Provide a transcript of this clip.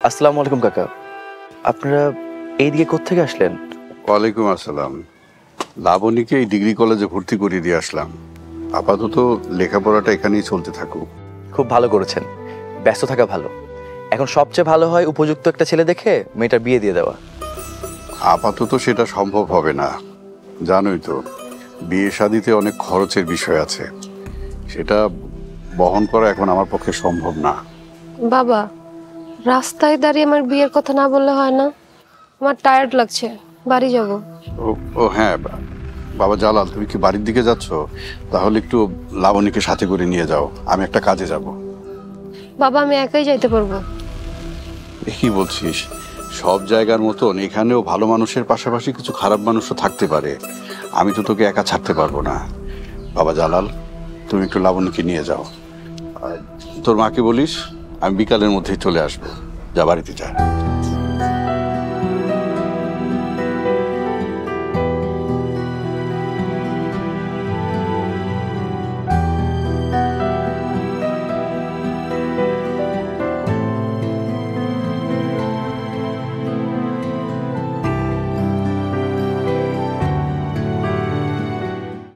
আসসালামু আলাইকুম কাকা। আপনারা এইদিকে কোত্থেকে আসলেন? ওয়ালাইকুম আসসালাম। লাবণীকে এই ডিগ্রি কলেজে ভর্তি করিয়ে দিয়ে আসলাম। আপাতত লেখাপড়াটা এখানেই চলতে থাকুক। খুব ভালো করেছেন, ব্যস্ত থাকা ভালো। এখন সবচেয়ে ভালো হয় উপযুক্ত একটা ছেলে দেখে মেয়েটার বিয়ে দিয়ে দেওয়া। আপাতত সেটা সম্ভব হবে না, জানোই তো বিয়ে শাদিতে অনেক খরচের বিষয় আছে, সেটা বহন করা এখন আমার পক্ষে সম্ভব না। বাবা, রাস্তায় দাঁড়িয়ে আমার বিয়ের কথা না বললে হয় না? আমার টায়ার্ড লাগছে, বাড়ি যাব। ও ও হ্যাঁ, বাবা জালাল, তুমি কি বাড়ির দিকে যাচ্ছ? তাহলে একটু লাবণীকে সাথে করে নিয়ে যাও, আমি একটা কাজে যাব। বাবা, আমি একাই যাইতে পারবো। কি বলছিস? সব জায়গার মতন এখানেও ভালো মানুষের পাশাপাশি কিছু খারাপ মানুষও থাকতে পারে। আমি তো তোকে একা ছাড়তে পারবো না। বাবা জালাল, তুমি একটু লাবণীকে নিয়ে যাও। আর তোর মাকে বলিস আমি বিকালের মধ্যেই চলে আসবো। যা, বাড়িতে যা।